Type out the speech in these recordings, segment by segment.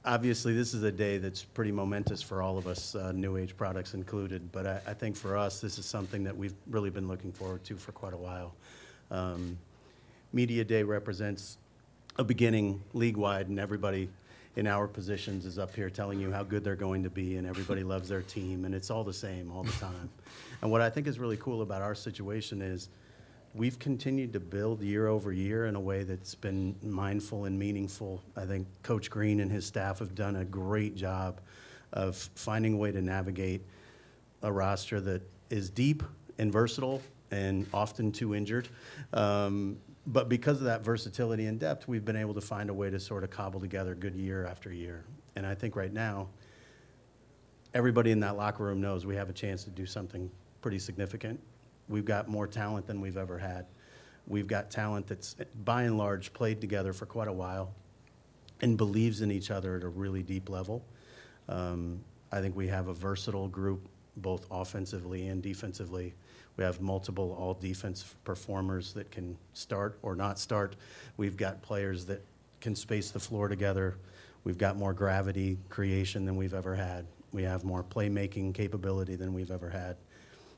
obviously this is a day that's pretty momentous for all of us, New Age products included, but I think for us, this is something that we've really been looking forward to for quite a while. Media Day represents a beginning league-wide, and everybody in our positions is up here telling you how good they're going to be, and everybody loves their team, and it's all the same all the time. And what I think is really cool about our situation is we've continued to build year over year in a way that's been mindful and meaningful. I think Coach Green and his staff have done a great job of finding a way to navigate a roster that is deep and versatile and often too injured. But because of that versatility and depth, we've been able to find a way to sort of cobble together good year after year. And I think right now, everybody in that locker room knows we have a chance to do something pretty significant. We've got more talent than we've ever had. We've got talent that's, by and large, played together for quite a while and believes in each other at a really deep level. I think we have a versatile group, both offensively and defensively. We have multiple all-defense performers that can start or not start. We've got players that can space the floor together. We've got more gravity creation than we've ever had. We have more playmaking capability than we've ever had.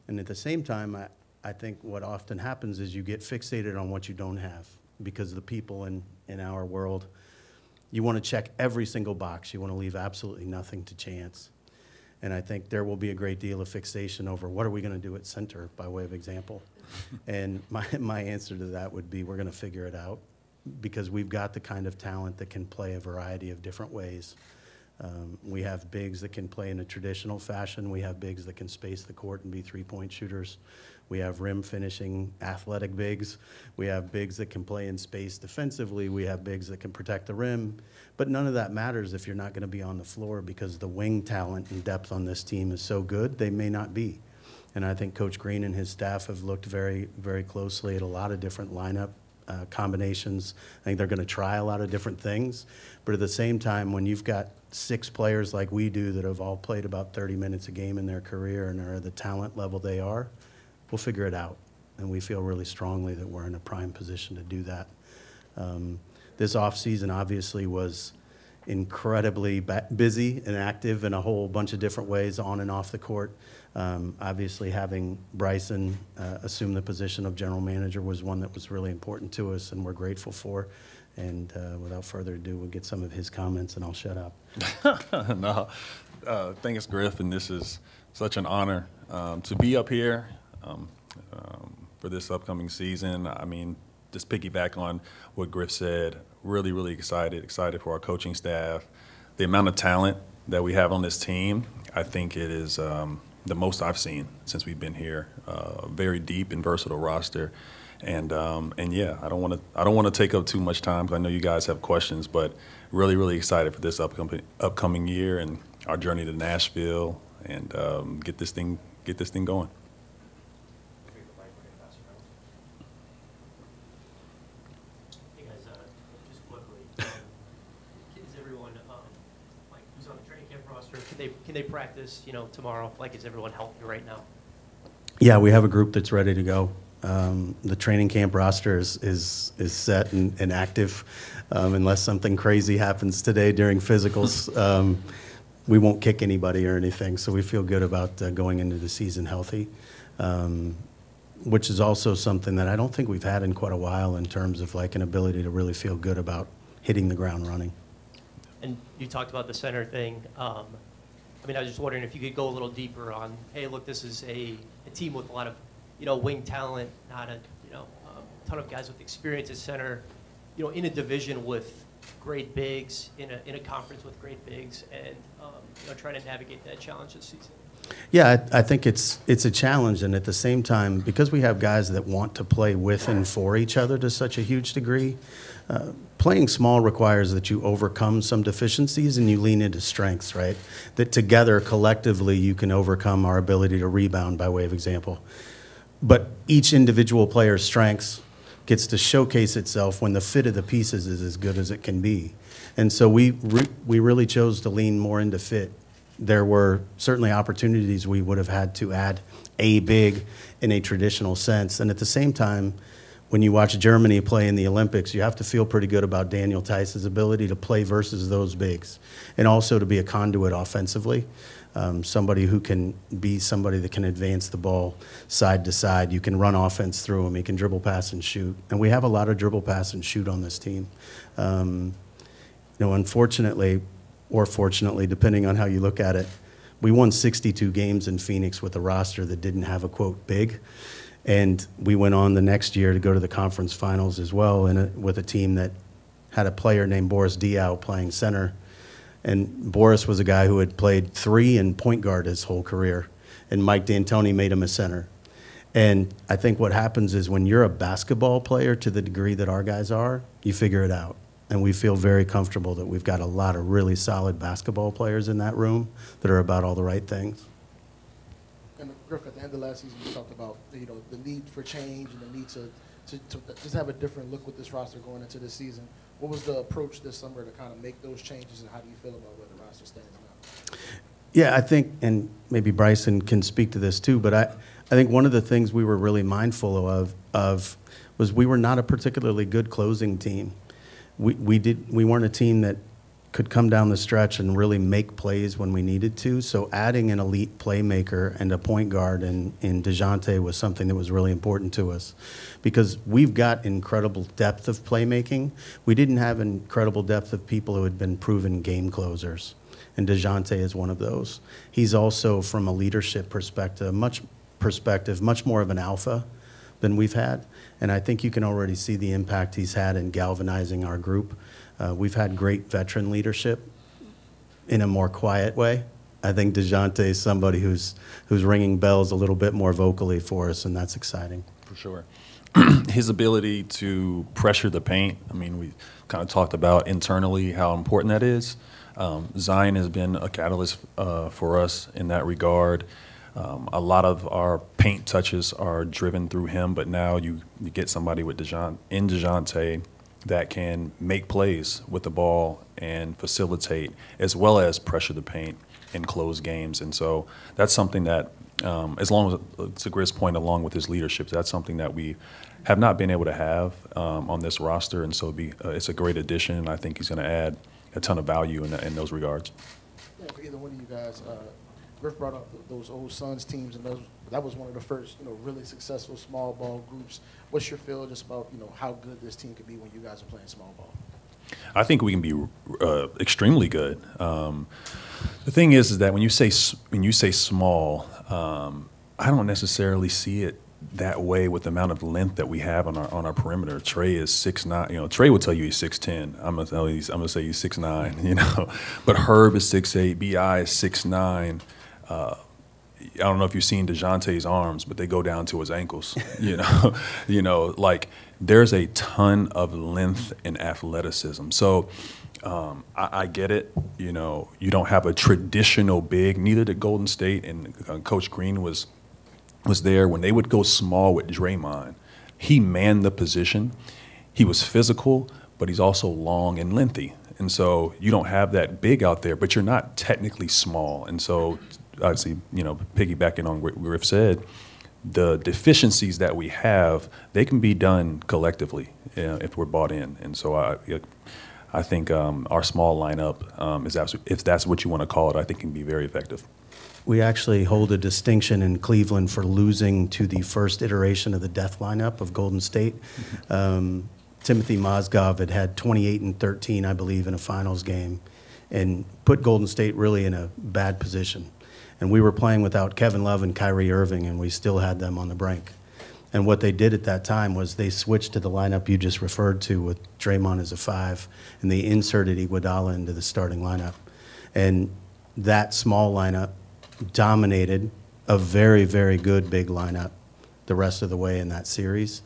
And at the same time, I think what often happens is you get fixated on what you don't have, because the people in our world, you want to check every single box. You want to leave absolutely nothing to chance. And I think there will be a great deal of fixation over what are we going to do at center, by way of example. And my answer to that would be we're going to figure it out, because we've got the kind of talent that can play a variety of different ways. We have bigs that can play in a traditional fashion. We have bigs that can space the court and be three-point shooters. We have rim finishing athletic bigs. We have bigs that can play in space defensively. We have bigs that can protect the rim. But none of that matters if you're not going to be on the floor, because the wing talent and depth on this team is so good, they may not be. And I think Coach Green and his staff have looked very, very closely at a lot of different lineup combinations. I think they're going to try a lot of different things. But at the same time, when you've got 6 players like we do that have all played about 30 minutes a game in their career and are at the talent level they are, we'll figure it out. And we feel really strongly that we're in a prime position to do that. This offseason obviously was incredibly busy and active in a whole bunch of different ways on and off the court. Obviously having Bryson assume the position of general manager was one that was really important to us and we're grateful for. And without further ado, we'll get some of his comments and I'll shut up. No, thanks, Griffin. This is such an honor to be up here for this upcoming season. I mean, just piggyback on what Griff said, really, really excited for our coaching staff. The amount of talent that we have on this team, I think it is the most I've seen since we've been here. Very deep and versatile roster. And yeah, I don't want to take up too much time because I know you guys have questions, but really, really excited for this upcoming year and our journey to Nashville and get this thing going. Hey guys, just quickly, is everyone like who's on the training camp roster? Can they practice tomorrow? Like, is everyone healthy right now? Yeah, we have a group that's ready to go. The training camp roster is set and active. Unless something crazy happens today during physicals, we won't kick anybody or anything. So we feel good about going into the season healthy, which is also something that I don't think we've had in quite a while in terms of like an ability to really feel good about hitting the ground running. And you talked about the center thing. I mean, I was just wondering if you could go a little deeper on, hey, look, this is a team with a lot of wing talent, not a ton of guys with experience at center, in a division with great bigs, in a conference with great bigs, and trying to navigate that challenge this season. Yeah, I think it's a challenge, and at the same time, because we have guys that want to play with and for each other to such a huge degree, playing small requires that you overcome some deficiencies and you lean into strengths, right? That together, collectively, you can overcome our ability to rebound, by way of example. But each individual player's strengths gets to showcase itself when the fit of the pieces is as good as it can be. And so we really chose to lean more into fit. There were certainly opportunities we would have had to add a big in a traditional sense. And at the same time, when you watch Germany play in the Olympics, you have to feel pretty good about Daniel Theis' ability to play versus those bigs, and also to be a conduit offensively. Somebody who can be somebody that can advance the ball side to side. You can run offense through him. He can dribble, pass, and shoot. And we have a lot of dribble, pass, and shoot on this team. Unfortunately, or fortunately, depending on how you look at it, we won 62 games in Phoenix with a roster that didn't have a, quote, big. And we went on the next year to go to the conference finals as well, with a team that had a player named Boris Diaw playing center. And Boris was a guy who had played 3 and point guard his whole career. And Mike D'Antoni made him a center. And I think what happens is when you're a basketball player to the degree that our guys are, you figure it out. And we feel very comfortable that we've got a lot of really solid basketball players in that room that are about all the right things. And Griff, at the end of last season, you talked about the need for change and the need to just have a different look with this roster going into this season. What was the approach this summer to kind of make those changes, and how do you feel about where the roster stands now? Yeah, I think, and maybe Bryson can speak to this too, but I think one of the things we were really mindful of was we were not a particularly good closing team. We weren't a team that could come down the stretch and really make plays when we needed to. So adding an elite playmaker and a point guard in Dejounte was something that was really important to us, because we've got incredible depth of playmaking. We didn't have incredible depth of people who had been proven game closers, and Dejounte is one of those. He's also, from a leadership perspective, much more of an alpha than we've had, and I think you can already see the impact he's had in galvanizing our group. We've had great veteran leadership in a more quiet way. I think Dejounte is somebody who's ringing bells a little bit more vocally for us, and that's exciting. For sure. His ability to pressure the paint, I mean, we kind of talked about internally how important that is. Zion has been a catalyst for us in that regard. A lot of our paint touches are driven through him, but now you get somebody with Dejounte that can make plays with the ball and facilitate, as well as pressure the paint and close games. And so that's something that, as long as, to Griff's point, along with his leadership, that's something that we have not been able to have on this roster. And so it's a great addition, and I think he's going to add a ton of value in those regards. Yeah, for either one of you guys, Griff brought up those old Suns teams, and that was one of the first, really successful small ball groups. What's your feel just about, how good this team could be when you guys are playing small ball? I think we can be extremely good. The thing is that when you say small, I don't necessarily see it that way with the amount of length that we have on our perimeter. Trey is 6'9". Trey will tell you he's 6'10". I'm gonna say he's 6'9". But Herb is 6'8". Bi is 6'9". I don't know if you've seen Dejounte's arms, but they go down to his ankles. Like there's a ton of length and athleticism. So I get it. You don't have a traditional big. Neither did Golden State, and Coach Green was there when they would go small with Draymond. He manned the position. He was physical, but he's also long and lengthy. And so you don't have that big out there, but you're not technically small. And so obviously, piggybacking on what Griff said, the deficiencies that we have, they can be done collectively if we're bought in. And so I think our small lineup, if that's what you want to call it, I think can be very effective. We actually hold a distinction in Cleveland for losing to the first iteration of the death lineup of Golden State. Timothy Mozgov had 28 and 13, I believe, in a finals game, and put Golden State really in a bad position. And we were playing without Kevin Love and Kyrie Irving, and we still had them on the brink. And what they did at that time was they switched to the lineup you just referred to with Draymond as a 5, and they inserted Iguodala into the starting lineup. And that small lineup dominated a very, very good big lineup the rest of the way in that series.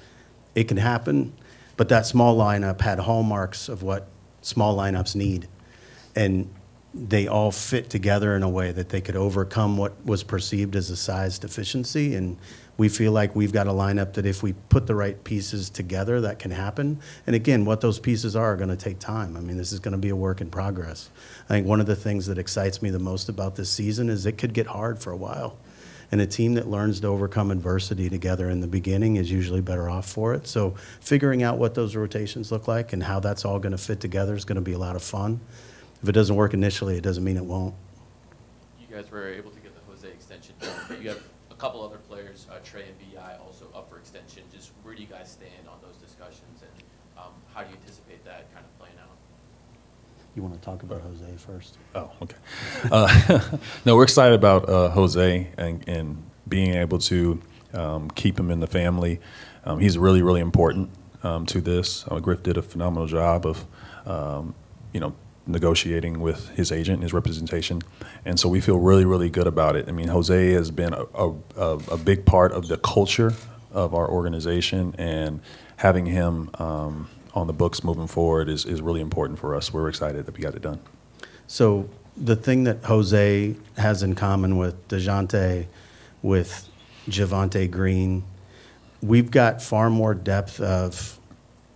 It can happen, but that small lineup had hallmarks of what small lineups need. And they all fit together in a way that they could overcome what was perceived as a size deficiency. And we feel like we've got a lineup that if we put the right pieces together, that can happen. And again, what those pieces are going to take time. I mean, this is going to be a work in progress. I think one of the things that excites me the most about this season is it could get hard for a while. And a team that learns to overcome adversity together in the beginning is usually better off for it. So figuring out what those rotations look like and how that's all going to fit together is going to be a lot of fun. If it doesn't work initially, it doesn't mean it won't. You guys were able to get the Jose extension done, but you have a couple other players, Trey and B.I., also up for extension. Just where do you guys stand on those discussions, and how do you anticipate that kind of playing out? You want to talk about Jose first? Oh, okay. No, we're excited about Jose and being able to keep him in the family. He's really, really important to this. Griff did a phenomenal job of, negotiating with his agent, his representation, and so we feel really, really good about it. I mean, Jose has been a big part of the culture of our organization, and having him on the books moving forward is really important for us. We're excited that we got it done. So the thing that Jose has in common with Dejounte, with Javonte Green, we've got far more depth of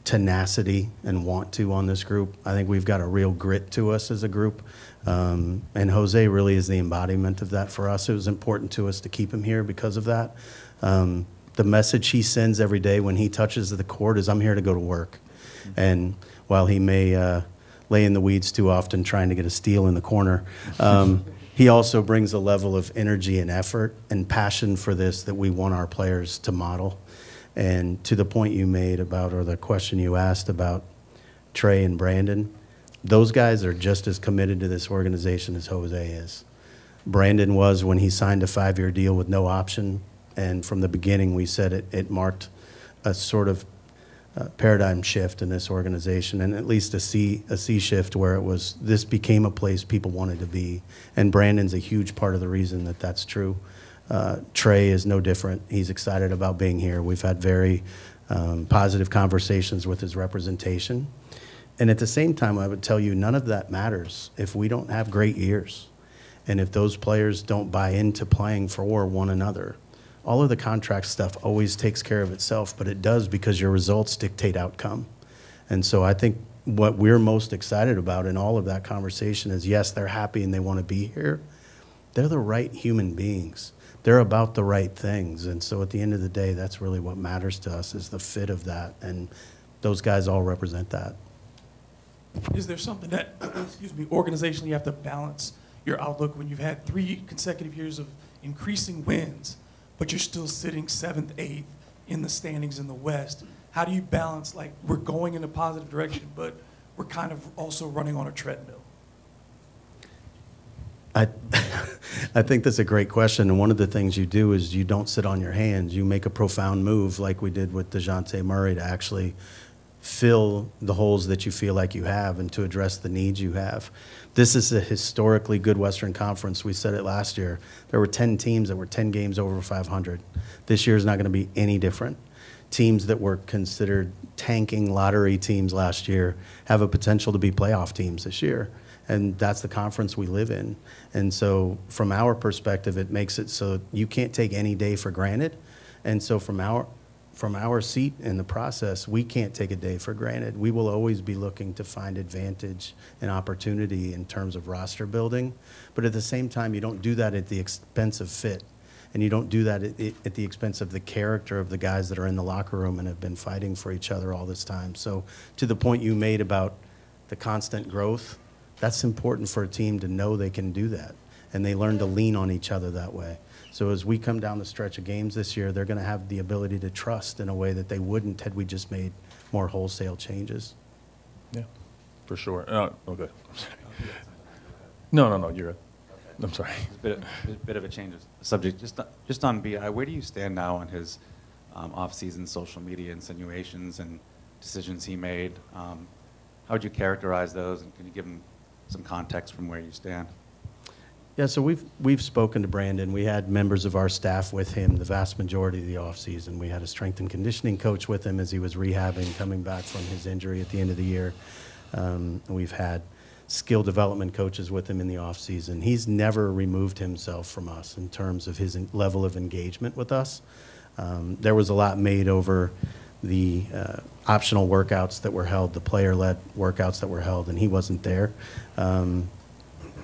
tenacity and want to on this group. I think we've got a real grit to us as a group. And Jose really is the embodiment of that for us. It was important to us to keep him here because of that. The message he sends every day when he touches the court is, I'm here to go to work. And while he may lay in the weeds too often trying to get a steal in the corner, he also brings a level of energy and effort and passion for this that we want our players to model. And to the point you made about, or the question you asked about Trey and Brandon, those guys are just as committed to this organization as Jose is. Brandon was when he signed a 5-year deal with no option, and from the beginning we said it marked a sort of paradigm shift in this organization, and at least a C shift where it was, this became a place people wanted to be. And Brandon's a huge part of the reason that that's true. Trey is no different. He's excited about being here. We've had very positive conversations with his representation. And at the same time, I would tell you, none of that matters if we don't have great years. And if those players don't buy into playing for one another. All of the contract stuff always takes care of itself, but it does because your results dictate outcome. And so I think what we're most excited about in all of that conversation is, yes, they're happy and they want to be here. They're the right human beings. They're about the right things. And so at the end of the day, that's really what matters to us, is the fit of that. And those guys all represent that. Is there something that, excuse me, organizationally you have to balance your outlook when you've had 3 consecutive years of increasing wins, but you're still sitting 7th, 8th in the standings in the West? How do you balance, like, we're going in a positive direction, but we're kind of also running on a treadmill? I think that's a great question, and one of the things you do is you don't sit on your hands. You make a profound move like we did with Dejounte Murray to actually fill the holes that you feel like you have and to address the needs you have. This is a historically good Western Conference. We said it last year. There were 10 teams that were 10 games over 500. This year is not going to be any different. Teams that were considered tanking lottery teams last year have a potential to be playoff teams this year. And that's the conference we live in. And so from our perspective, it makes it so you can't take any day for granted. And so from our seat in the process, we can't take a day for granted. We will always be looking to find advantage and opportunity in terms of roster building. But at the same time, you don't do that at the expense of fit. And you don't do that at the expense of the character of the guys that are in the locker room and have been fighting for each other all this time. So to the point you made about the constant growth, that's important for a team to know they can do that. And they learn to lean on each other that way. So as we come down the stretch of games this year, they're going to have the ability to trust in a way that they wouldn't had we just made more wholesale changes. Yeah, for sure. Okay. No, you're good. I'm sorry. It's a bit of a change of subject. Just on B.I., where do you stand now on his off-season social media insinuations and decisions he made? How would you characterize those, and can you give him some context from where you stand? Yeah, so we've spoken to Brandon. We had members of our staff with him the vast majority of the offseason. We had a strength and conditioning coach with him as he was rehabbing, coming back from his injury at the end of the year. We've had skill development coaches with him in the offseason. He's never removed himself from us in terms of his level of engagement with us. There was a lot made over the optional workouts that were held, the player-led workouts that were held, and he wasn't there.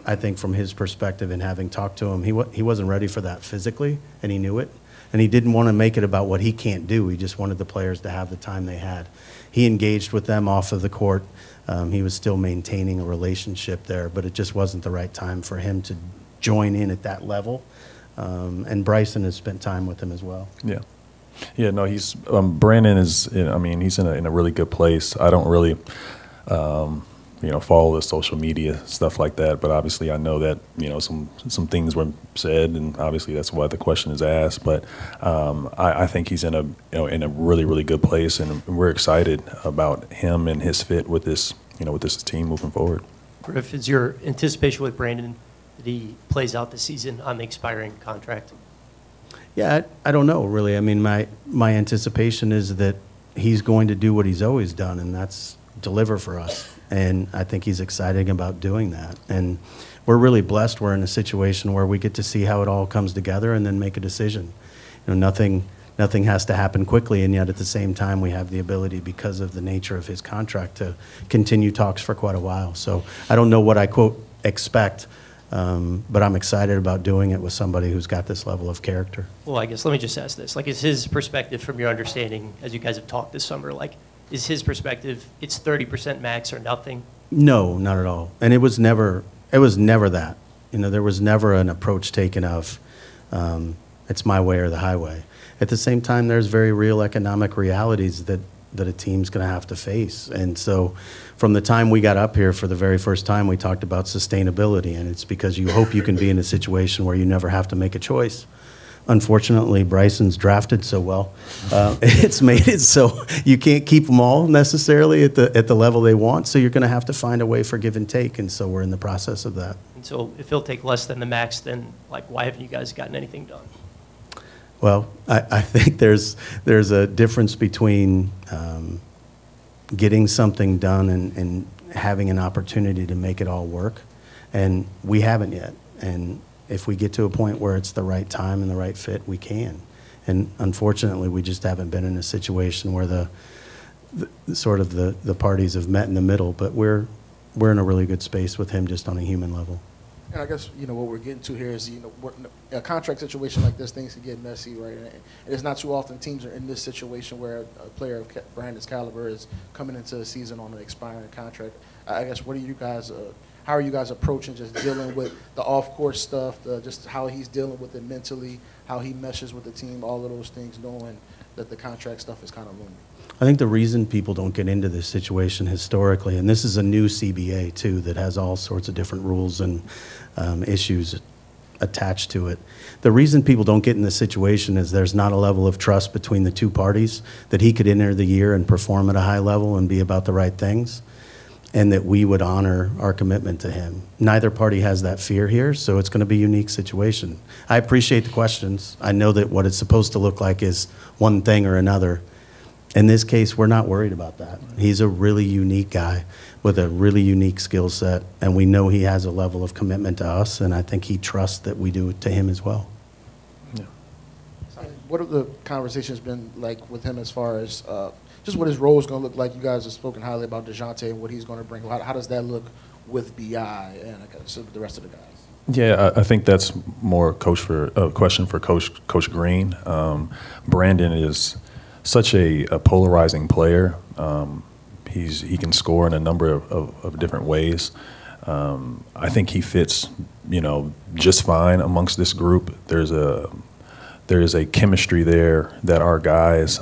I think from his perspective and having talked to him, he wasn't ready for that physically, and he knew it. And he didn't want to make it about what he can't do. He just wanted the players to have the time they had. He engaged with them off of the court. He was still maintaining a relationship there, but it just wasn't the right time for him to join in at that level. And Bryson has spent time with him as well. Yeah. Yeah, no, he's Brandon is. I mean, he's in a really good place. I don't really, follow the social media stuff like that. But obviously, I know that some things were said, and obviously that's why the question is asked. But I think he's in a really, really good place, and we're excited about him and his fit with this team moving forward. Griff, is your anticipation with Brandon that he plays out the season on the expiring contract? Yeah, I don't know, really. I mean, my anticipation is that he's going to do what he's always done, and that's deliver for us. And I think he's excited about doing that. And we're really blessed. We're in a situation where we get to see how it all comes together and then make a decision. Nothing has to happen quickly, and yet at the same time, we have the ability, because of the nature of his contract, to continue talks for quite a while. So I don't know what I, quote, expect, but I'm excited about doing it with somebody who's got this level of character. Well, I guess let me just ask this. Like, is his perspective, from your understanding, as you guys have talked this summer, like, is his perspective it's 30% max or nothing? No, not at all. And it was never that. There was never an approach taken of it's my way or the highway. At the same time, there's very real economic realities that a team's going to have to face. And so from the time we got up here for the very first time, we talked about sustainability, and it's because you hope you can be in a situation where you never have to make a choice. Unfortunately, Bryson's drafted so well. It's made it so you can't keep them all necessarily at the level they want, so you're going to have to find a way for give and take, and so we're in the process of that. And so if he'll take less than the max, then, like, why haven't you guys gotten anything done? Well, I think there's a difference between getting something done and having an opportunity to make it all work, and we haven't yet. And if we get to a point where it's the right time and the right fit, we can. And unfortunately, we just haven't been in a situation where the parties have met in the middle. But we're in a really good space with him, just on a human level. And I guess what we're getting to here is a contract situation like this, things can get messy, right? And it's not too often teams are in this situation where a player of Brandon's caliber is coming into the season on an expiring contract. I guess how are you guys approaching just dealing with the off-court stuff, just how he's dealing with it mentally, how he meshes with the team, all of those things, knowing that the contract stuff is kind of looming? I think the reason people don't get into this situation historically, and this is a new CBA too that has all sorts of different rules and issues attached to it. The reason people don't get in this situation is there's not a level of trust between the two parties that he could enter the year and perform at a high level and be about the right things, and that we would honor our commitment to him. Neither party has that fear here, so it's going to be a unique situation. I appreciate the questions. I know that what it's supposed to look like is one thing or another. In this case, we're not worried about that. He's a really unique guy with a really unique skill set, and we know he has a level of commitment to us, and I think he trusts that we do to him as well. Yeah. What have the conversations been like with him as far as just what his role is going to look like? You guys have spoken highly about Dejounte and what he's going to bring. How does that look with BI and the rest of the guys? Yeah, I think that's more a question for Coach Green. Brandon is such a polarizing player. He can score in a number of different ways. I think he fits, just fine amongst this group. There is a chemistry there that our guys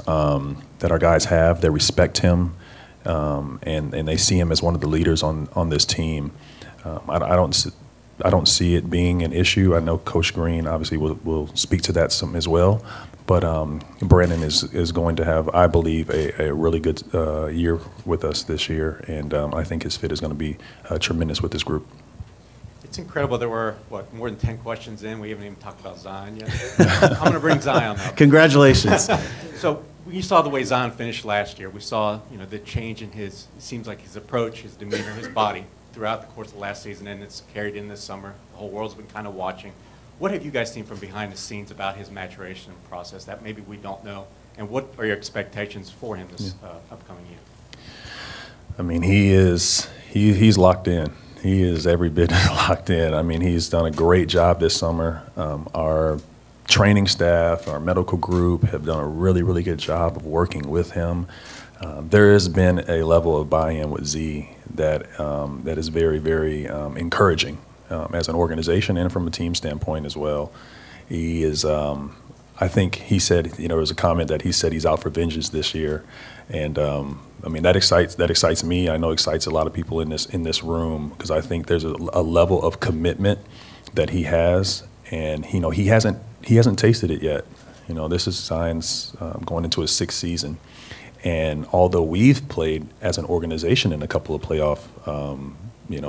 have. They respect him, and they see him as one of the leaders on this team. I don't see it being an issue. I know Coach Green obviously will speak to that some as well. But Brandon is going to have, I believe, a really good year with us this year, and I think his fit is going to be tremendous with this group. It's incredible. There were, more than 10 questions in. We haven't even talked about Zion yet. I'm going to bring Zion up. Congratulations. So you saw the way Zion finished last year. We saw, the change in it seems like his approach, his demeanor, his body throughout the course of last season, and it's carried in this summer. The whole world's been kind of watching. What have you guys seen from behind the scenes about his maturation process that maybe we don't know? And what are your expectations for him this upcoming year? I mean, he's locked in. He is every bit locked in. I mean, he's done a great job this summer. Our training staff, our medical group have done a really, really good job of working with him. There has been a level of buy-in with Z that is very, very encouraging as an organization and from a team standpoint as well. He is, I think he said, there was a comment that he said he's out for vengeance this year. And I mean, that excites me. I know excites a lot of people in this room, because I think there's a level of commitment that he has, and he hasn't tasted it yet. This is Zion's going into his 6th season, and although we've played as an organization in a couple of playoff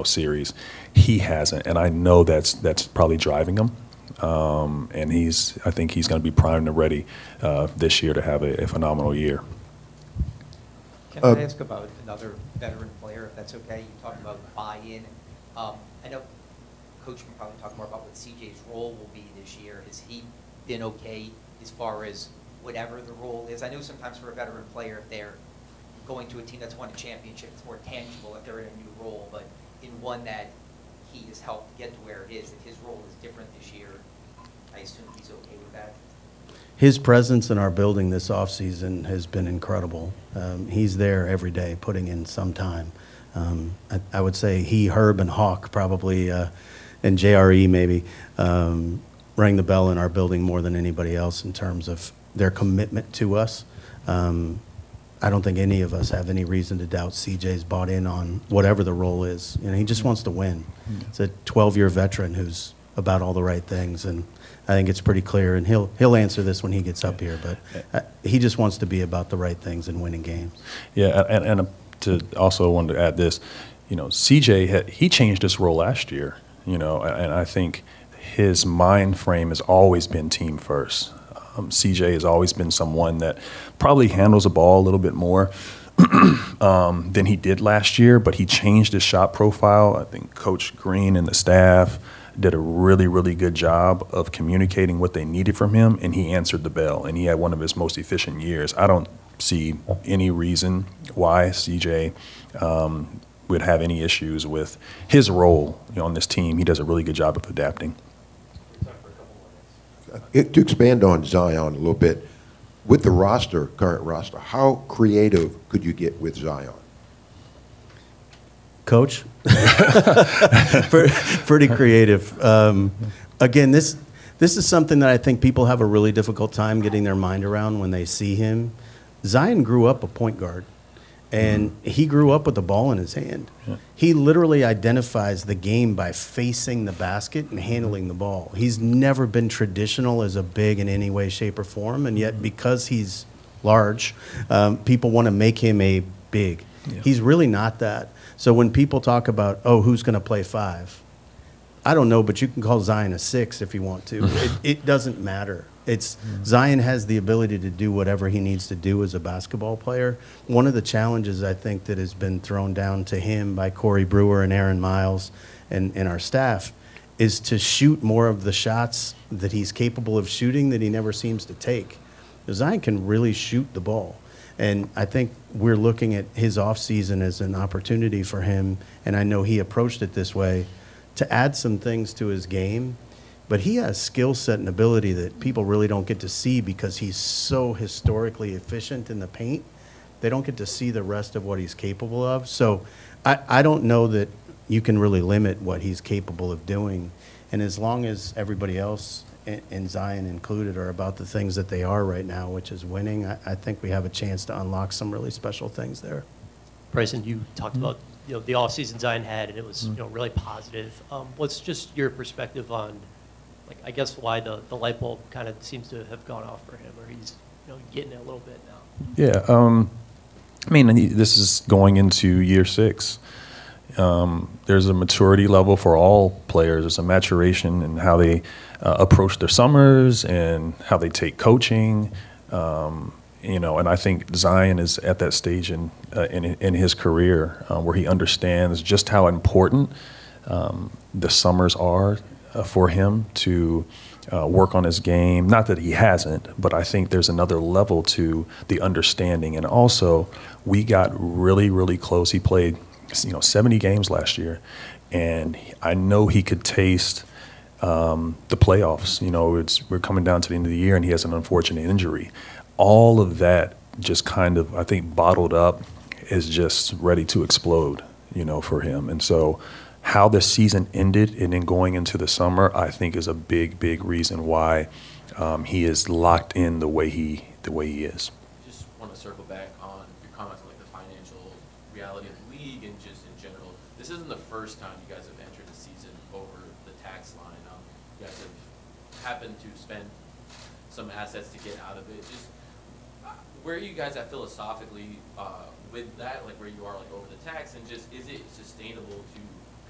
series, he hasn't, and I know that's probably driving him. And I think he's going to be primed and ready this year to have a phenomenal year. Can I ask about another veteran player, if that's okay? You talked about buy-in. I know Coach can probably talk more about what CJ's role will be this year. Has he been okay as far as whatever the role is? I know sometimes for a veteran player, if they're going to a team that's won a championship, it's more tangible if they're in a new role. But in one that he has helped get to where it is, if his role is different this year, I assume he's okay with that. His presence in our building this offseason has been incredible. He's there every day, putting in some time. I would say he, Herb, and Hawk probably, and JRE maybe, rang the bell in our building more than anybody else in terms of their commitment to us. I don't think any of us have any reason to doubt CJ's bought in on whatever the role is. He just wants to win. It's a 12-year veteran who's about all the right things, and I think it's pretty clear, and he'll answer this when he gets up here, but he just wants to be about the right things and winning games. Yeah, and to also wanted to add this, CJ, he changed his role last year, and I think his mind frame has always been team first. CJ has always been someone that probably handles the ball a little bit more than he did last year, but he changed his shot profile. I think Coach Green and the staff did a really, really good job of communicating what they needed from him, and he answered the bell, and he had one of his most efficient years. I don't see any reason why CJ would have any issues with his role on this team. He does a really good job of adapting. To expand on Zion a little bit, with the current roster, how creative could you get with Zion? Coach? Pretty creative. Again, this is something that I think people have a really difficult time getting their mind around when they see him. Zion grew up a point guard, and he grew up with the ball in his hand. Yeah. He literally identifies the game by facing the basket and handling the ball. He's never been traditional as a big in any way, shape, or form, and yet because he's large, people want to make him a big. Yeah. He's really not that. So when people talk about, who's going to play 5? I don't know, but you can call Zion a 6 if you want to. It doesn't matter. Zion has the ability to do whatever he needs to do as a basketball player. One of the challenges I think that has been thrown down to him by Corey Brewer and Aaron Miles and our staff is to shoot more of the shots that he's capable of shooting that he never seems to take. Zion can really shoot the ball. And I think we're looking at his offseason as an opportunity for him, and I know he approached it this way, to add some things to his game. But he has skill set and ability that people really don't get to see because he's so historically efficient in the paint. They don't get to see the rest of what he's capable of. So I don't know that you can really limit what he's capable of doing. And as long as everybody else, and Zion included, are about the things that they are right now, which is winning, I think we have a chance to unlock some really special things there. Bryson, you talked about the offseason Zion had, and it was really positive. What's just your perspective on, I guess, why the light bulb kind of seems to have gone off for him, or he's getting it a little bit now? Yeah, I mean, this is going into year 6. There's a maturity level for all players. There's a maturation in how they approach their summers and how they take coaching. And I think Zion is at that stage in his career where he understands just how important the summers are for him to work on his game. Not that he hasn't, but I think there's another level to the understanding. And also, we got really, really close. He played 70 games last year. and I know he could taste the playoffs. You know, we're coming down to the end of the year, and he has an unfortunate injury. All of that just kind of, I think, bottled up, is just ready to explode, you know, for him. And so how the season ended and then going into the summer, I think is a big, big reason why he is locked in the way he is. Just want to circle back on your comments on like the financial reality of the league and just in general. This isn't the first time you guys have entered the season over the tax line. You guys have happened to spend some assets to get out of it. Just where are you guys at philosophically with that, like where you are like over the tax, and just is it sustainable to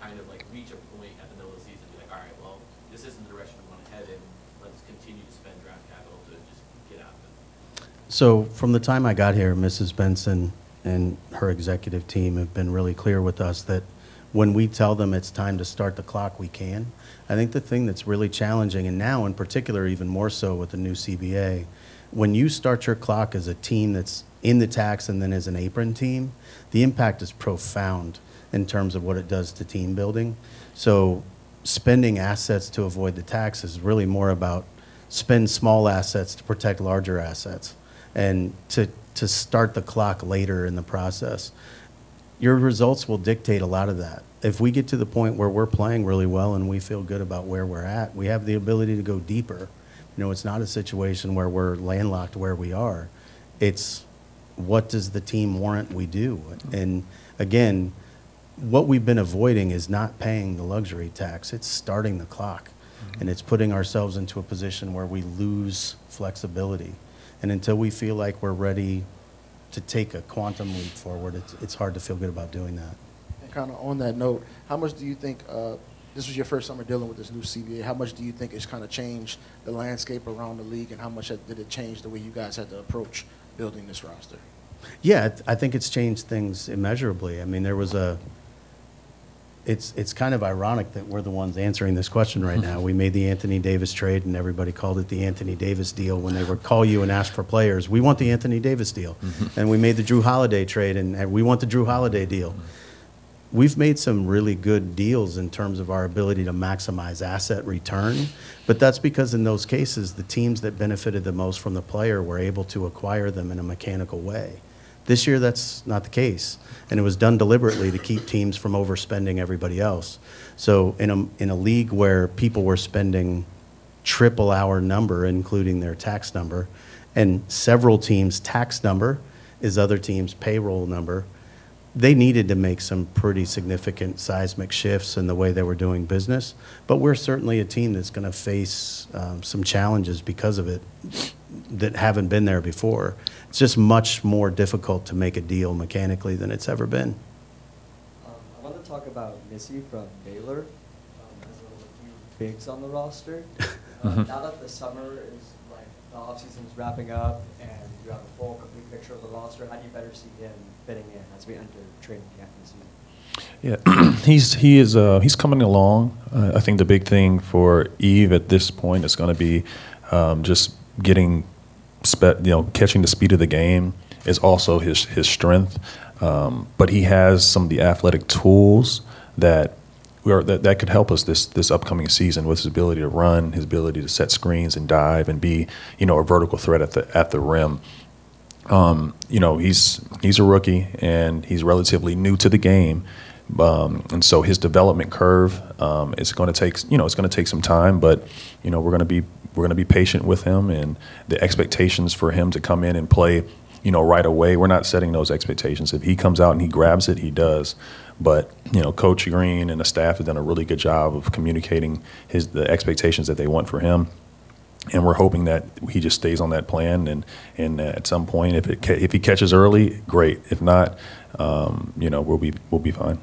kind of like reach a point at the middle of the season and be like, all right, well, this isn't the direction we want to head in. Let's continue to spend draft capital to just get out of it. So from the time I got here, Mrs. Benson and her executive team have been really clear with us that when we tell them it's time to start the clock, we can. I think the thing that's really challenging, and now in particular even more so with the new CBA, when you start your clock as a team that's in the tax and then as an apron team, the impact is profound in terms of what it does to team building. So spending assets to avoid the tax is really more about spend small assets to protect larger assets and to start the clock later in the process. Your results will dictate a lot of that. If we get to the point where we're playing really well and we feel good about where we're at, we have the ability to go deeper. You know, it's not a situation where we're landlocked where we are. It's what does the team warrant we do? And again, what we've been avoiding is not paying the luxury tax. It's starting the clock. And it's putting ourselves into a position where we lose flexibility. And until we feel like we're ready to take a quantum leap forward, it's hard to feel good about doing that. And kind of on that note, how much do you think, this was your first summer dealing with this new CBA, how much do you think it's kind of changed the landscape around the league, and how much did it change the way you guys had to approach building this roster? Yeah, I think it's changed things immeasurably. I mean, there was it's kind of ironic that we're the ones answering this question right now. We made the Anthony Davis trade, and everybody called it the Anthony Davis deal when they would call you and ask for players. We want the Anthony Davis deal. And we made the Drew Holiday trade, and we want the Drew Holiday deal. We've made some really good deals in terms of our ability to maximize asset return, but that's because in those cases, the teams that benefited the most from the player were able to acquire them in a mechanical way. This year, that's not the case, and it was done deliberately to keep teams from overspending everybody else. So in a league where people were spending triple our number, including their tax number, and several teams' tax number is other teams' payroll number, they needed to make some pretty significant seismic shifts in the way they were doing business. But we're certainly a team that's going to face some challenges because of it that haven't been there before. It's just much more difficult to make a deal mechanically than it's ever been. I want to talk about Missi from Baylor. Has a few bigs on the roster. Now that the summer is like the offseason is wrapping up and you have a full, complete picture of the roster, how do you better see him fitting in as we enter training camp this season? Yeah, he's coming along. I think the big thing for Yves at this point is going to be just getting, catching the speed of the game is also his strength. But he has some of the athletic tools that could help us this upcoming season with his ability to run, his ability to set screens and dive and be, a vertical threat at the rim. He's a rookie and he's relatively new to the game, and so his development curve is going to take it's going to take some time. But we're going to be patient with him, and the expectations for him to come in and play right away, we're not setting those expectations. If he comes out and he grabs it, he does. But Coach Green and the staff have done a really good job of communicating the expectations that they want for him. And we're hoping that he just stays on that plan, and at some point, if he catches early, great. If not, we'll be fine.